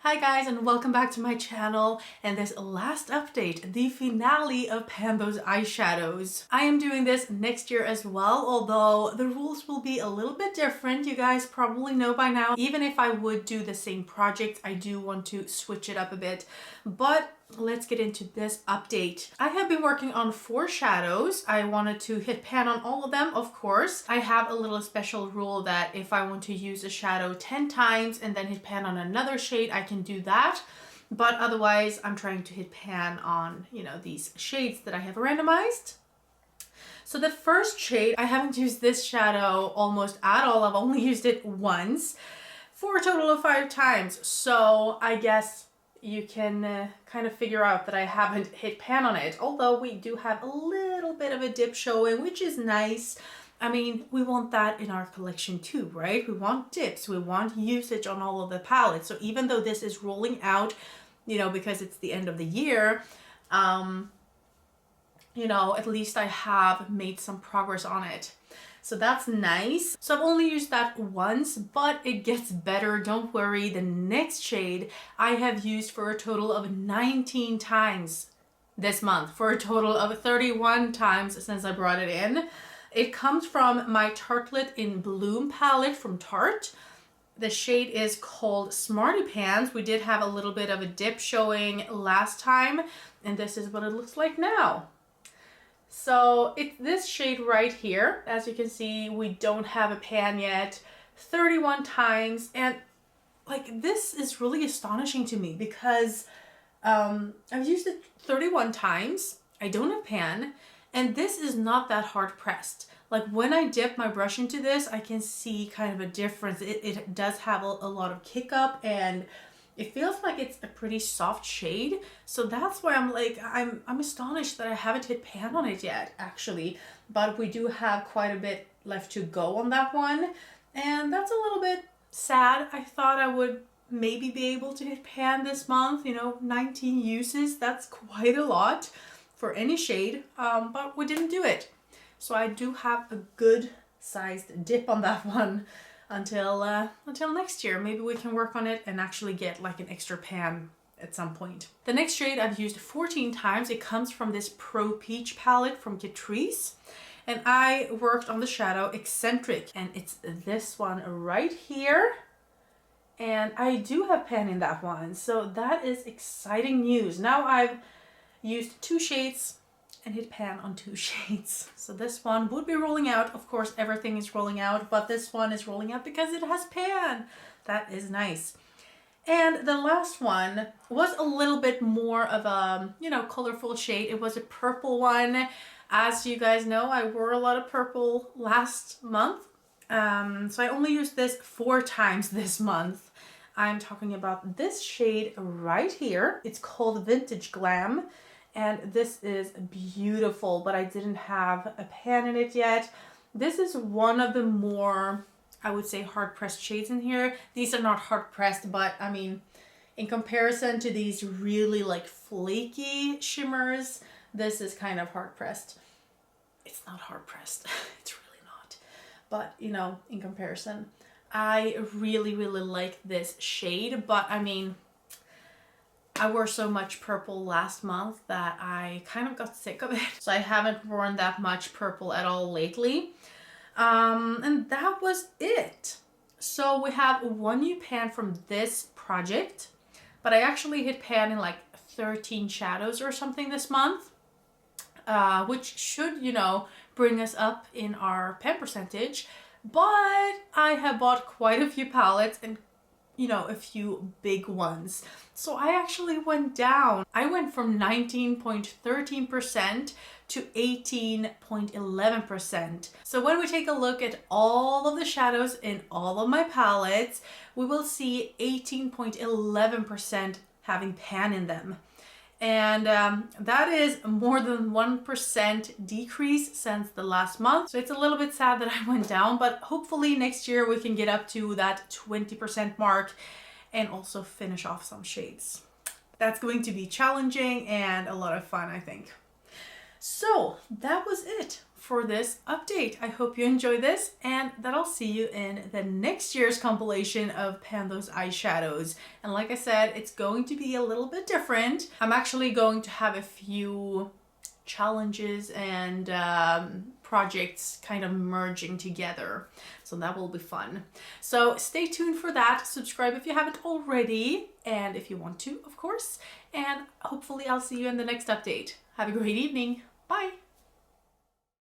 Hi guys, and welcome back to my channel and this last update, the finale of Pando's eyeshadows. I am doing this next year as well, although the rules will be a little bit different. You guys probably know by now. Even if I would do the same project, I do want to switch it up a bit. But let's get into this update. I have been working on 4 shadows. I wanted to hit pan on all of them, of course. I have a little special rule that if I want to use a shadow 10 times and then hit pan on another shade, I can do that. But otherwise, I'm trying to hit pan on, these shades that I have randomized. So the first shade, I haven't used this shadow almost at all. I've only used it once for a total of 5 times. So I guess you can kind of figure out that I haven't hit pan on it, although we do have a little bit of a dip showing, which is nice. I mean, we want that in our collection too, right? We want dips, we want usage on all of the palettes. So even though this is rolling out, because it's the end of the year, at least I have made some progress on it. So that's nice. So I've only used that once, but it gets better. Don't worry. The next shade I have used for a total of 19 times this month, for a total of 31 times since I brought it in. It comes from my Tartlet in Bloom palette from Tarte. The shade is called Smarty Pants. We did have a little bit of a dip showing last time, and this is what it looks like now. So it's this shade right here. As you can see, we don't have a pan yet. 31 times, and this is really astonishing to me because I've used it 31 times. I don't have pan, and this is not that hard pressed. Like when I dip my brush into this, I can see kind of a difference. It does have a lot of kick up, and it feels like it's a pretty soft shade. So that's why I'm astonished that I haven't hit pan on it yet, actually. But we do have quite a bit left to go on that one, and that's a little bit sad. I thought I would maybe be able to hit pan this month. 19 uses, that's quite a lot for any shade, but we didn't do it. So I do have a good sized dip on that one until next year. Maybe we can work on it and actually get like an extra pan at some point. The next shade I've used 14 times. It comes from this Pro Peach palette from Catrice, and I worked on the shadow Eccentric, and it's this one right here. And I do have pan in that one, so that is exciting news. Now I've used 2 shades and hit pan on 2 shades. So this one would be rolling out. Of course, everything is rolling out, but this one is rolling out because it has pan. That is nice. And the last one was a little bit more of a, colorful shade. It was a purple one. As you guys know, I wore a lot of purple last month. So I only used this 4 times this month. I'm talking about this shade right here. It's called Vintage Glam. And this is beautiful, but I didn't have a pan in it yet. This is one of the more, I would say, hard-pressed shades in here. These are not hard-pressed, but I mean, in comparison to these really flaky shimmers, this is kind of hard-pressed. It's not hard-pressed. It's really not. But, in comparison, I really, really like this shade, but I mean, I wore so much purple last month that I kind of got sick of it. So I haven't worn that much purple at all lately. And that was it. So we have 1 new pan from this project, but I actually hit pan in 13 shadows or something this month, which should, bring us up in our pan percentage. But I have bought quite a few palettes and a few big ones. So I actually went down. I went from 19.13% to 18.11%. So when we take a look at all of the shadows in all of my palettes, we will see 18.11% having pan in them. And that is more than 1% decrease since the last month. So it's a little bit sad that I went down, but hopefully next year we can get up to that 20% mark and also finish off some shades. That's going to be challenging and a lot of fun, I think. So that was it for this update. I hope you enjoy this and that I'll see you in the next year's compilation of Pando's eyeshadows. And like I said, it's going to be a little bit different. I'm actually going to have a few challenges and projects kind of merging together. So that will be fun. So stay tuned for that. Subscribe if you haven't already, and if you want to, of course. And hopefully I'll see you in the next update. Have a great evening. Bye.